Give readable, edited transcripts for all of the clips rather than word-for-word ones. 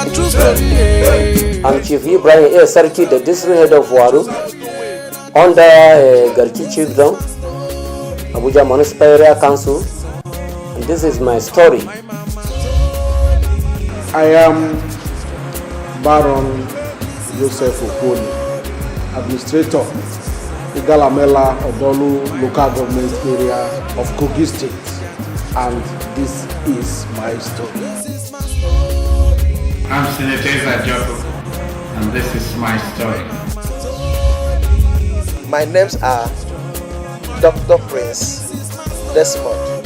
I'm Chief Ibrahim A. Sarki, the district head of Waru, under Garki Chiefdom, Abuja Municipal Area Council, and this is my story. I am Baron Joseph Okoni, Administrator, Igalamela Odolu Local Government Area of Kogi State, and this is my story. I'm Senator Joko, and this is my story. My names are Dr. Prince Desmond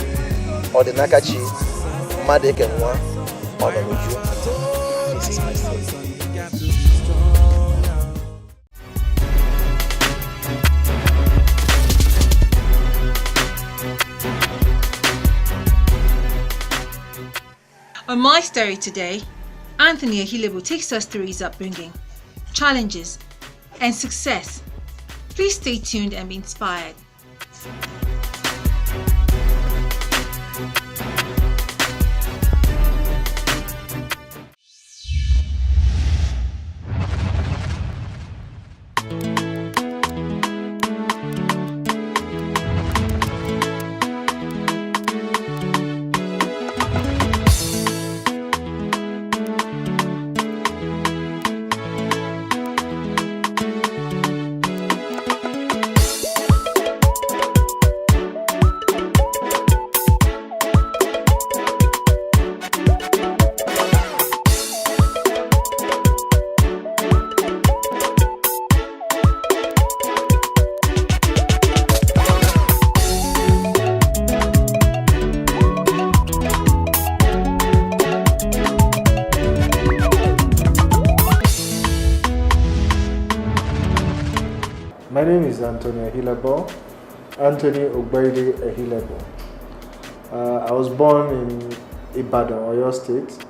Odinakachi Madekenwa Onomuju. This is my story. On my story today, Anthony EHILEBO takes us through his upbringing, challenges, and success. Please stay tuned and be inspired. My name is Anthony EHILEBO, Anthony Ogbaide EHILEBO. I was born in Ibadan, Oyo State,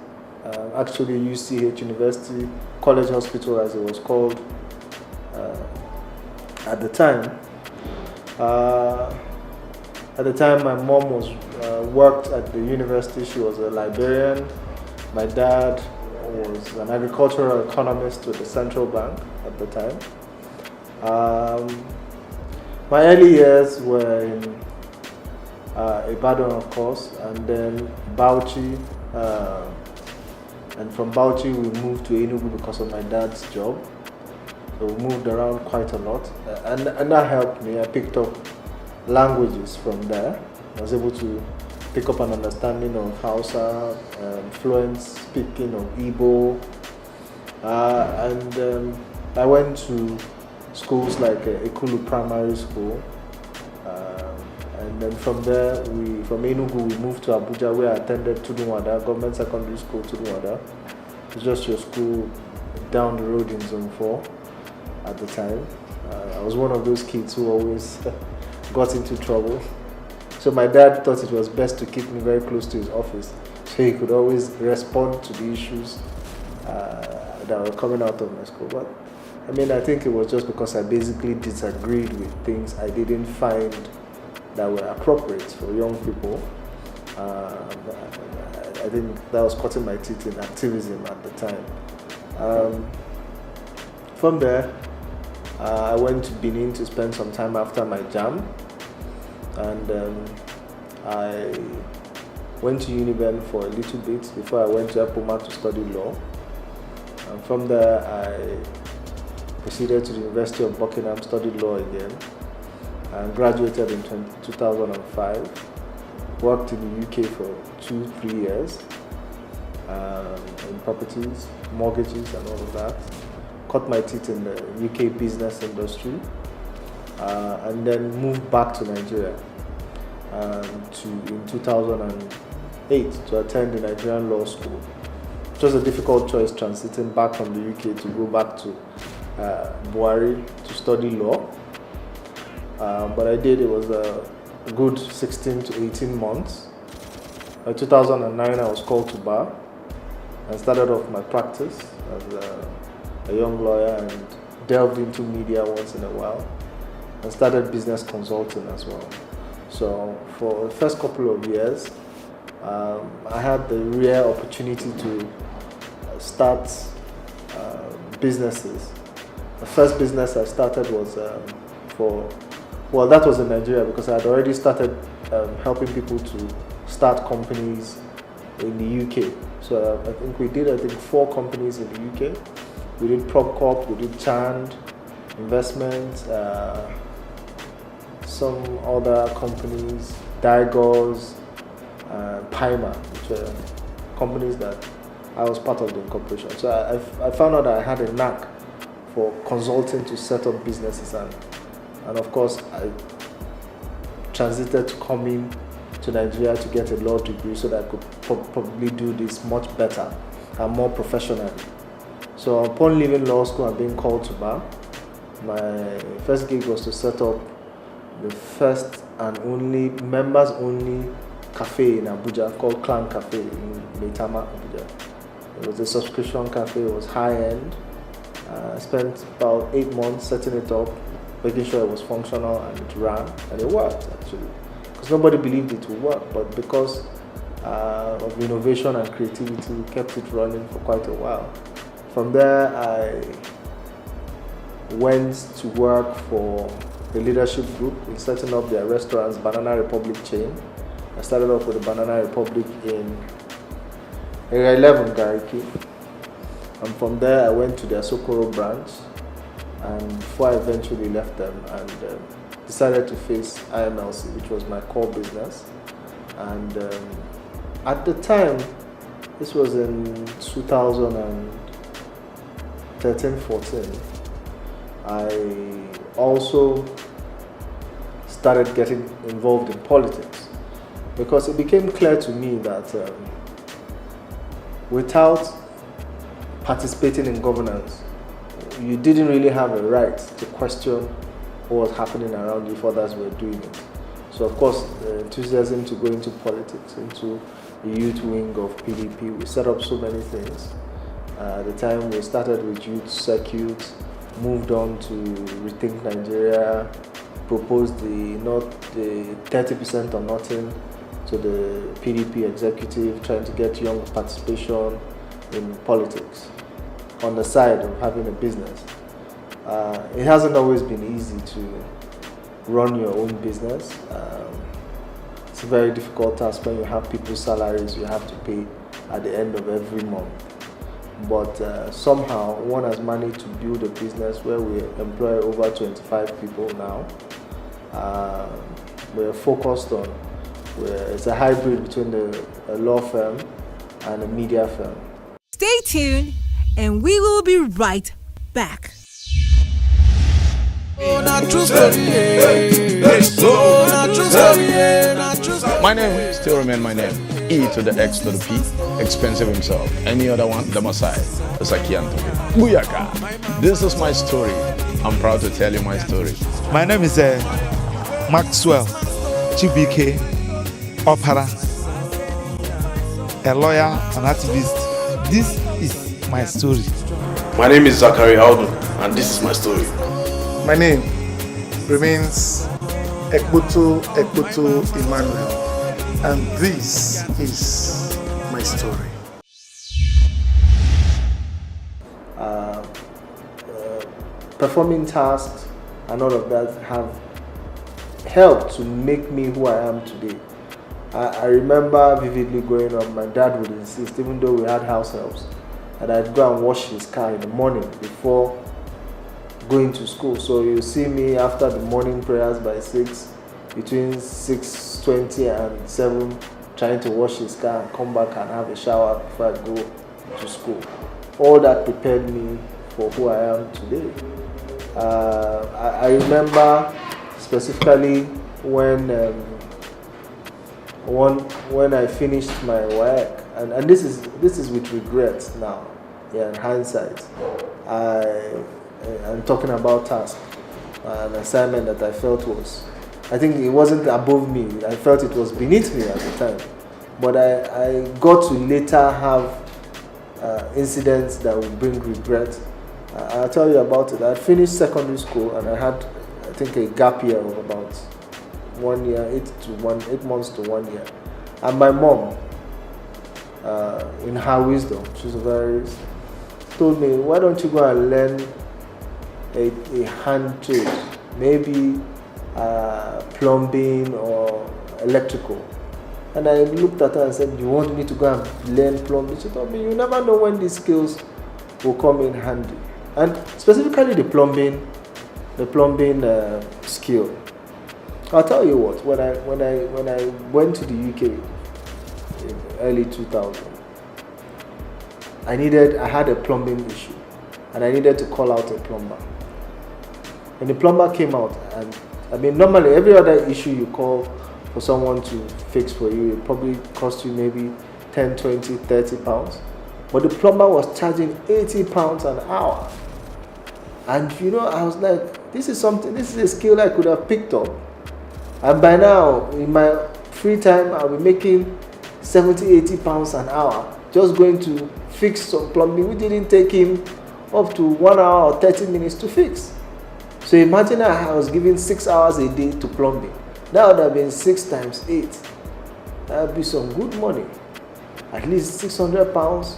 actually UCH University College Hospital as it was called at the time. At the time my mom was worked at the university. She was a librarian. My dad was an agricultural economist with the central bank at the time. My early years were in Ibadan, of course, and then Bauchi, and from Bauchi we moved to Enugu because of my dad's job. So we moved around quite a lot, and that helped me. I picked up languages from there. I was able to pick up an understanding of Hausa, fluent speaking of Igbo, and I went to schools like Ekulu Primary School, and then from there, from Enugu, we moved to Abuja, where I attended Tudunwada, Government Secondary School Tudunwada. It's just your school down the road in Zone 4 at the time. I was one of those kids who always got into trouble. So my dad thought it was best to keep me very close to his office, so he could always respond to the issues that were coming out of my school. But I mean, I think it was just because I basically disagreed with things I didn't find that were appropriate for young people. I think that was cutting my teeth in activism at the time. From there, I went to Benin to spend some time after my JAM, and I went to Uniben for a little bit before I went to Epoma to study law. And from there, I proceeded to the University of Buckingham, studied law again, and graduated in 2005. Worked in the UK for 2-3 years in properties, mortgages, and all of that. Cut my teeth in the UK business industry, and then moved back to Nigeria in 2008 to attend the Nigerian Law School. It was a difficult choice transiting back from the UK to go back to Buhari to study law, but I did. It was a good 16 to 18 months. In 2009, I was called to bar and started off my practice as a young lawyer, and delved into media once in a while, and started business consulting as well. So for the first couple of years, I had the rare opportunity to start businesses. The first business I started was that was in Nigeria, because I had already started helping people to start companies in the UK. So I think we did 4 companies in the UK. We did PropCorp, we did Chand Investment, some other companies, Digos, Pima, which are companies that I was part of the incorporation. So I found out that I had a knack for consulting to set up businesses, and of course I transited to coming to Nigeria to get a law degree so that I could probably do this much better and more professionally. So upon leaving law school and being called to bar, my first gig was to set up the first and only members only cafe in Abuja called Clan Cafe in Maitama, Abuja. It was a subscription cafe. It was high end. I spent about 8 months setting it up, making sure it was functional, and it ran, and it worked actually. Because nobody believed it would work, but because of innovation and creativity, we kept it running for quite a while. From there, I went to work for the leadership group in setting up their restaurants, Banana Republic chain. I started off with the Banana Republic in Area 11, Gariki. And from there, I went to their Sokoro branch, and before I eventually left them and decided to face IMLC, which was my core business. And at the time, this was in 2013-14, I also started getting involved in politics, because it became clear to me that without participating in governance, you didn't really have a right to question what was happening around you if others were doing it. So of course, the enthusiasm to go into politics, into the youth wing of PDP, we set up so many things. At the time, we started with youth circuit, moved on to Rethink Nigeria, proposed the 30% or nothing to the PDP executive, trying to get young participation in politics on the side of having a business. It hasn't always been easy to run your own business. It's a very difficult task when you have people's salaries you have to pay at the end of every month. But somehow one has managed to build a business where we employ over 25 people now. We're focused on, it's a hybrid between a law firm and a media firm. Stay tuned and we will be right back. My name still remain my name. E to the X to the P, expensive himself. Any other one, the Masai, the Sakianto. Buyaka. This is my story. I'm proud to tell you my story. My name is Maxwell Chibike Opera, a lawyer, an activist. This is my story. My name is Zachary Aldo, and this is my story. My name remains Ekbutu Emmanuel, and this is my story. Performing tasks and all of that have helped to make me who I am today. I remember vividly growing up, my dad would insist, even though we had house helps, that I'd go and wash his car in the morning before going to school. So you see me after the morning prayers by 6, between 6:20 and 7, trying to wash his car and come back and have a shower before I go to school. All that prepared me for who I am today. I remember specifically when I finished my work, and this is with regret now, in hindsight. I'm talking about task, an assignment that I felt I think it wasn't above me. I felt it was beneath me at the time. But I got to later have incidents that would bring regret. I'll tell you about it. I finished secondary school and I had, I think, a gap year of about 1 year, 8 months to 1 year. And my mom in her wisdom, told me, why don't you go and learn a hand trade, maybe plumbing or electrical. And I looked at her and said, you want me to go and learn plumbing? She told me, you never know when these skills will come in handy. And specifically the plumbing skill. I'll tell you what, when I went to the UK in early 2000, I had a plumbing issue, and I needed to call out a plumber. When the plumber came out, and I mean, normally every other issue you call for someone to fix for you, it probably cost you maybe 10, 20, 30 pounds. But the plumber was charging 80 pounds an hour. And I was like, this is a skill I could have picked up. And by now, in my free time, I'll be making 70, 80 pounds an hour just going to fix some plumbing, which didn't take him up to 1 hour or 30 minutes to fix. So imagine I was giving 6 hours a day to plumbing. That would have been 6 times 8. That would be some good money. At least 600 pounds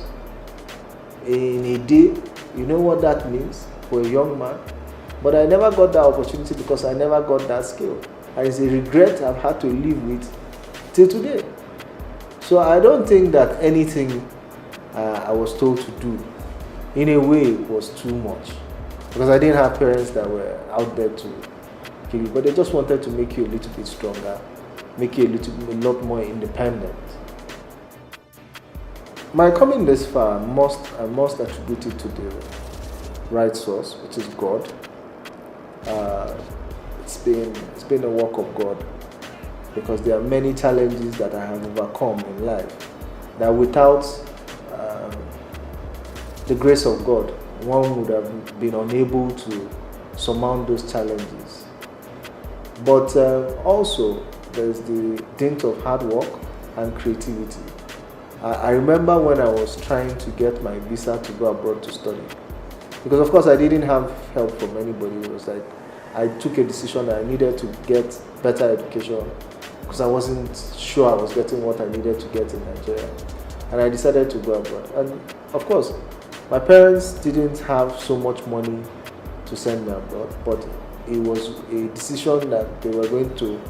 in a day. You know what that means for a young man? But I never got that opportunity because I never got that skill. And it's a regret I've had to live with till today. So I don't think that anything I was told to do in a way was too much. Because I didn't have parents that were out there to kill you, but they just wanted to make you a little bit stronger, make you a lot more independent. My coming this far I must attribute it to the right source, which is God. It's been a work of God, because there are many challenges that I have overcome in life that without the grace of God, one would have been unable to surmount those challenges. But also, there's the dint of hard work and creativity. I remember when I was trying to get my visa to go abroad to study, because of course I didn't have help from anybody. It was like I took a decision that I needed to get better education because I wasn't sure I was getting what I needed to get in Nigeria, and I decided to go abroad. And of course, my parents didn't have so much money to send me abroad, but it was a decision that they were going to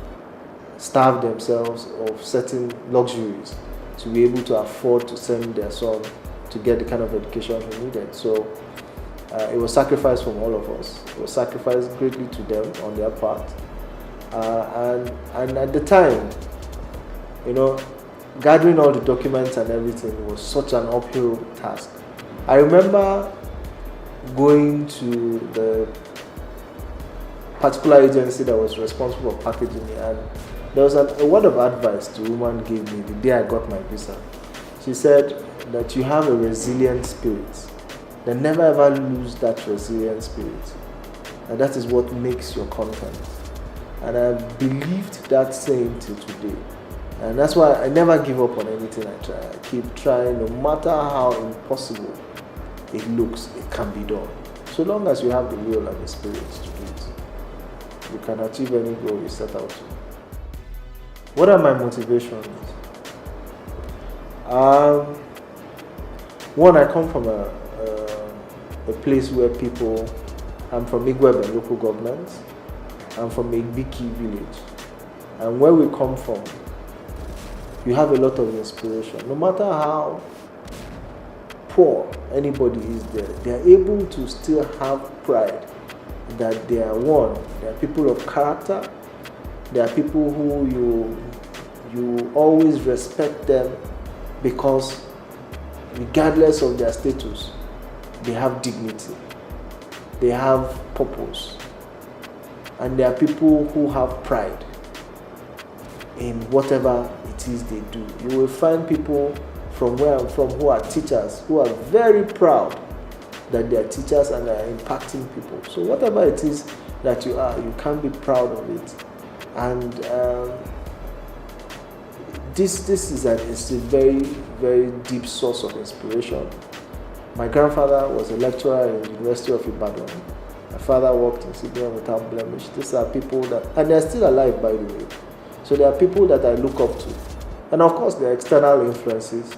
starve themselves of certain luxuries to be able to afford to send their son to get the kind of education he needed. So it was sacrifice from all of us. It was sacrifice greatly to them on their part. And at the time, gathering all the documents and everything was such an uphill task. I remember going to the particular agency that was responsible for packaging me, and there was a word of advice the woman gave me the day I got my visa. She said that you have a resilient spirit. They never ever lose that resilient spirit. And that is what makes your content. And I believed that saying till today. And that's why I never give up on anything I try. I keep trying, no matter how impossible it looks, it can be done. So long as you have the will and the spirit to do it, you can achieve any goal you set out to. What are my motivations? One, I come from a place where I'm from Igwebe local government. I'm from Igbiki village. And where we come from, you have a lot of inspiration. No matter how poor anybody is there, they are able to still have pride that they are one. They are people of character. They are people who you always respect them, because regardless of their status, they have dignity, they have purpose, and they are people who have pride in whatever it is they do. You will find people from where I'm from who are teachers, who are very proud that they are teachers and are impacting people. So whatever it is that you are, you can be proud of it. And this is a very, very deep source of inspiration. My grandfather was a lecturer in the University of Ibadan. My father worked in Sydney without blemish. These are people that, and they're still alive, by the way. So there are people that I look up to. And of course, there are external influences.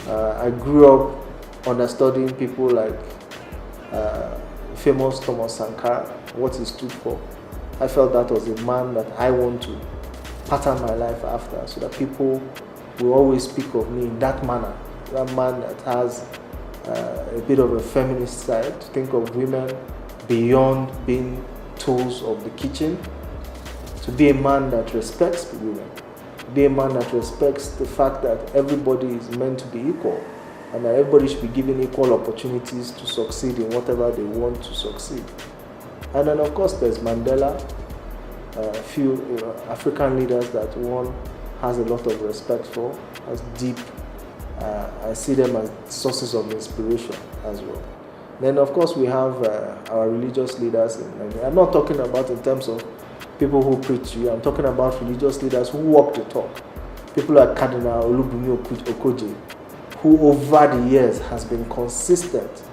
I grew up understudying people like famous Thomas Sankara, what he stood for. I felt that was a man that I want to pattern my life after, so that people will always speak of me in that manner. That man that has a bit of a feminist side, to think of women beyond being tools of the kitchen, to be a man that respects women, be a man that respects the fact that everybody is meant to be equal, and that everybody should be given equal opportunities to succeed in whatever they want to succeed. And then of course there's Mandela, a few African leaders that one has a lot of respect for, as deep. I see them as sources of inspiration as well. Then of course we have our religious leaders. I'm not talking about in terms of people who preach to you. I'm talking about religious leaders who walk the talk. People like Cardinal Olubunmi Okoje, who over the years has been consistent.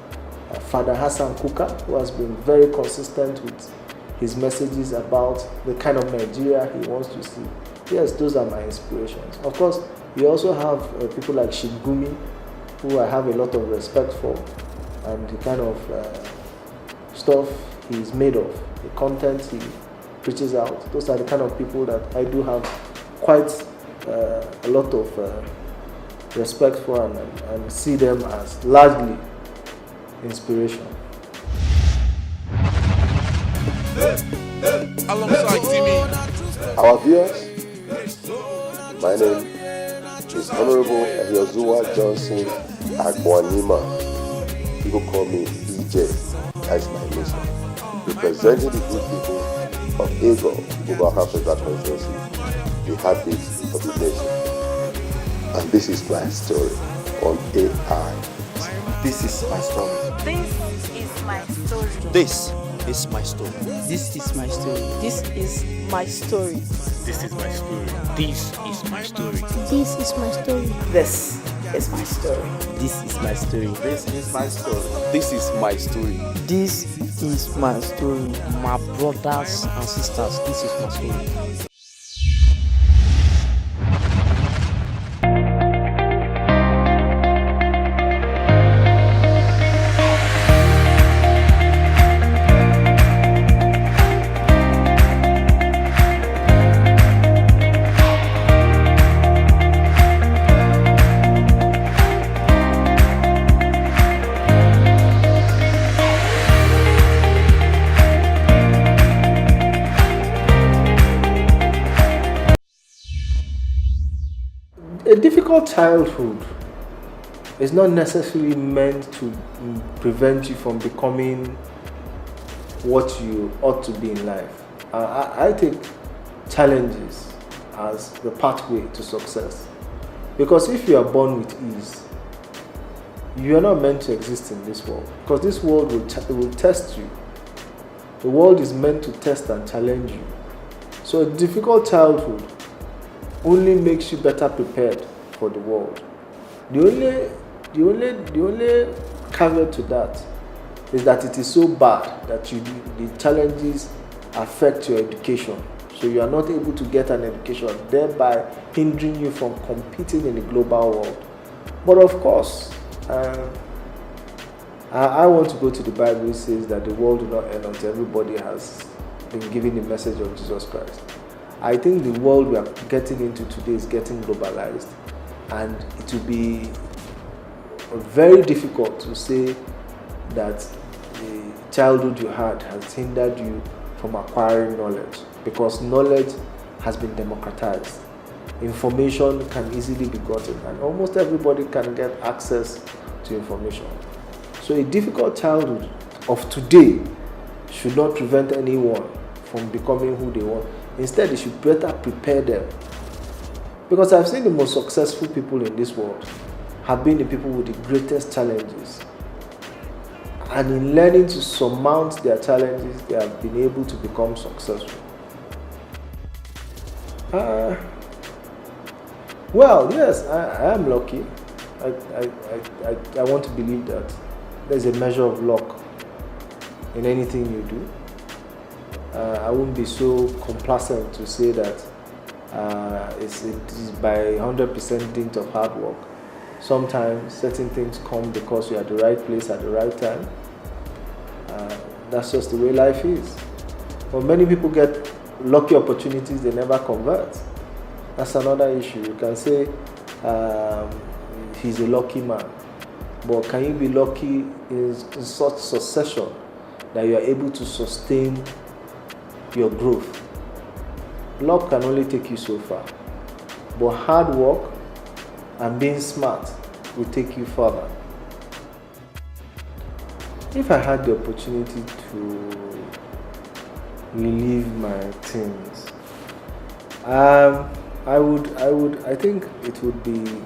Father Hassan Kuka, who has been very consistent with his messages about the kind of Nigeria he wants to see. Yes, those are my inspirations. Of course, we also have people like Shigumi, who I have a lot of respect for, and the kind of stuff he's made of, the content he preaches out. Those are the kind of people that I do have quite a lot of respect for, and see them as largely inspiration. Alongside Timmy. Our viewers, my name is Honorable Yozuwa Johnson Agwanima. People call me EJ. That's my mission. Representing the good people of Ego, Global Africa Conference, the habit of the nation. And this is my story on AI. This is my story. This is my story. This is my story. This is my story. This is my story. This is my story. This is my story. This is my story. This is my story. This is my story. This is my story. This is my story. This is my story. My brothers and sisters, this is my story. A difficult childhood is not necessarily meant to prevent you from becoming what you ought to be in life. I take challenges as the pathway to success. Because if you are born with ease, you are not meant to exist in this world. Because this world will test you. The world is meant to test and challenge you. So a difficult childhood only makes you better prepared for the world. The only caveat to that is that it is so bad that the challenges affect your education. So you are not able to get an education, thereby hindering you from competing in the global world. But of course, I want to go to the Bible, which says that the world will not end until everybody has been given the message of Jesus Christ. I think the world we are getting into today is getting globalized, and it will be very difficult to say that the childhood you had has hindered you from acquiring knowledge, because knowledge has been democratized. Information can easily be gotten, and almost everybody can get access to information. So a difficult childhood of today should not prevent anyone from becoming who they want. Instead, it should better prepare them. Because I've seen the most successful people in this world have been the people with the greatest challenges. And in learning to surmount their challenges, they have been able to become successful. Well, yes, I am lucky. I want to believe that there's a measure of luck in anything you do. I wouldn't be so complacent to say that it is by 100% dint of hard work. Sometimes certain things come because you're at the right place at the right time. That's just the way life is. But many people get lucky opportunities, they never convert. That's another issue. You can say he's a lucky man, but can you be lucky in such succession that you are able to sustain your growth? Luck can only take you so far, but hard work and being smart will take you further. If I had the opportunity to relive my teens, I think it would be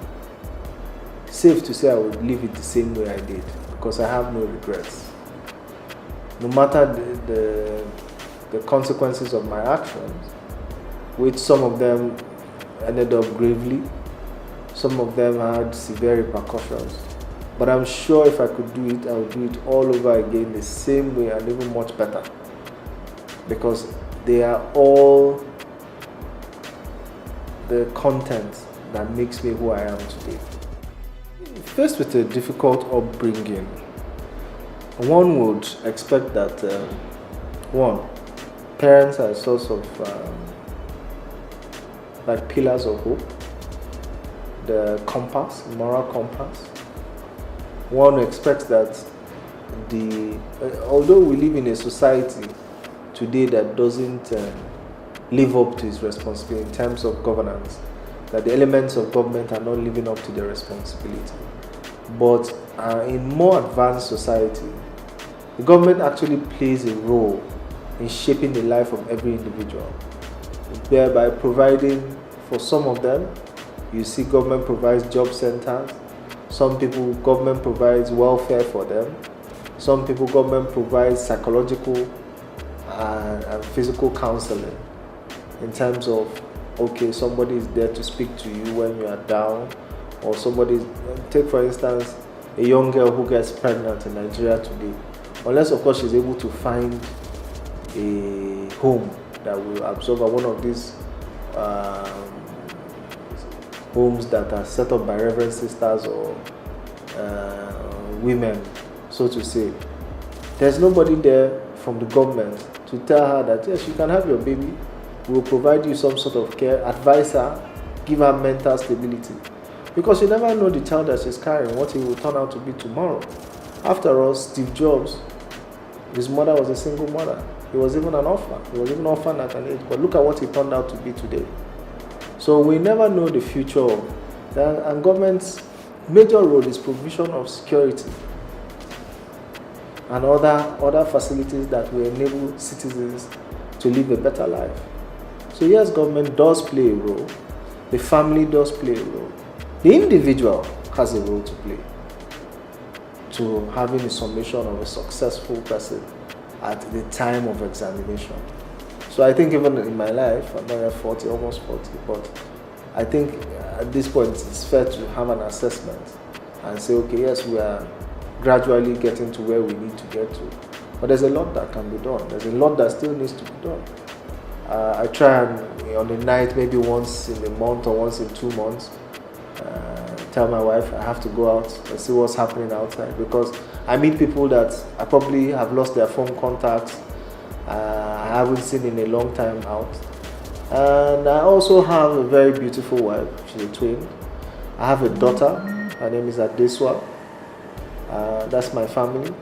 safe to say I would live it the same way I did, because I have no regrets. No matter the consequences of my actions, which some of them ended up gravely, some of them had severe repercussions. But I'm sure if I could do it, I would do it all over again the same way and even much better. Because they are all the content that makes me who I am today. Faced with a difficult upbringing, one would expect that, parents are a source of like pillars of hope, the compass, moral compass. One expects that although we live in a society today that doesn't live up to its responsibility in terms of governance, that the elements of government are not living up to their responsibility. But in more advanced society, the government actually plays a role in shaping the life of every individual, thereby providing for some of them. You see government provides job centers. Some people, government provides welfare for them. Some people, government provides psychological and physical counseling in terms of, okay, somebody is there to speak to you when you are down, or somebody, take for instance, a young girl who gets pregnant in Nigeria today, unless of course she's able to find a home that will absorb her, one of these homes that are set up by Reverend Sisters or women, so to say. There's nobody there from the government to tell her that yes, you can have your baby, we will provide you some sort of care, advise her, give her mental stability. Because you never know the child that she's carrying, what he will turn out to be tomorrow. After all, Steve Jobs, his mother was a single mother. He was even an orphan. He was even orphaned at an age. But look at what he turned out to be today. So we never know the future of. And government's major role is provision of security and other facilities that will enable citizens to live a better life. So yes, government does play a role. The family does play a role. The individual has a role to play to having a summation of a successful person at the time of examination. So I think even in my life, I'm not yet 40, almost 40, but I think at this point it's fair to have an assessment and say, okay, yes, we are gradually getting to where we need to get to. But there's a lot that can be done. There's a lot that still needs to be done. I try and on a night, maybe once in a month or once in 2 months, tell my wife I have to go out and see what's happening outside, because I meet people that I probably have lost their phone contacts, I haven't seen in a long time out. And I also have a very beautiful wife, she's a twin. I have a daughter, her name is Adeswa. That's my family.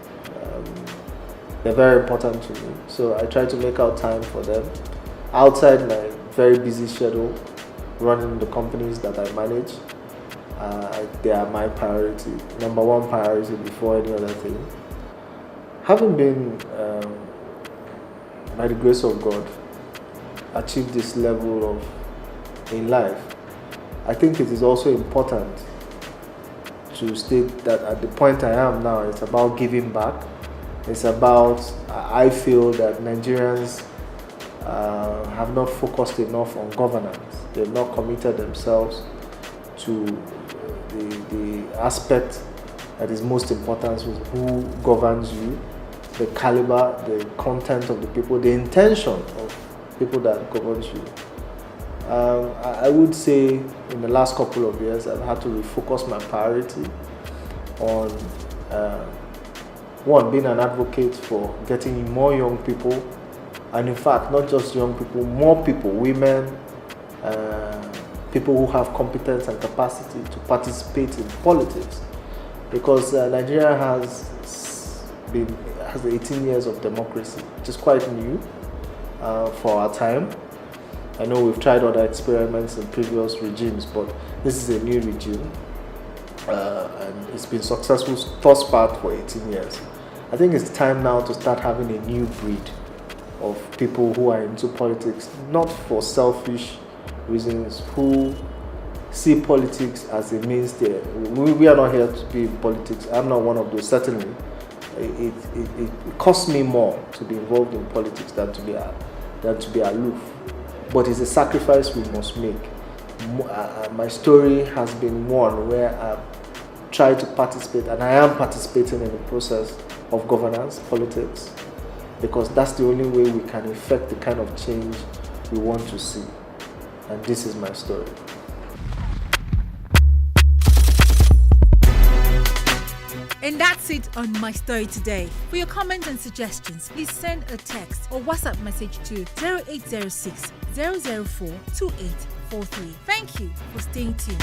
They're very important to me, so I try to make out time for them outside my very busy schedule, running the companies that I manage. They are my priority, number one priority before any other thing. Having been, by the grace of God, achieved this level of in life, I think it is also important to state that at the point I am now, it's about giving back. It's about, I feel that Nigerians have not focused enough on governance. They have not committed themselves to the aspect that is most important, with who governs you, the caliber, the content of the people, the intention of people that governs you. I would say in the last couple of years, I've had to refocus my priority on one, being an advocate for getting more young people, and in fact, not just young people, more people, women, people who have competence and capacity to participate in politics, because Nigeria has 18 years of democracy, which is quite new for our time. I know we've tried other experiments in previous regimes, but this is a new regime, and it's been successful thus far for 18 years. I think it's time now to start having a new breed of people who are into politics, not for selfish reasons, who see politics as a mainstay. We are not here to be in politics. I'm not one of those, certainly. It costs me more to be involved in politics than to be aloof. But it's a sacrifice we must make. My story has been one where I've tried to participate, and I am participating in the process of governance, politics, because that's the only way we can effect the kind of change we want to see. And this is my story. And that's it on My Story today. For your comments and suggestions, please send a text or WhatsApp message to 0806 004 2843. Thank you for staying tuned.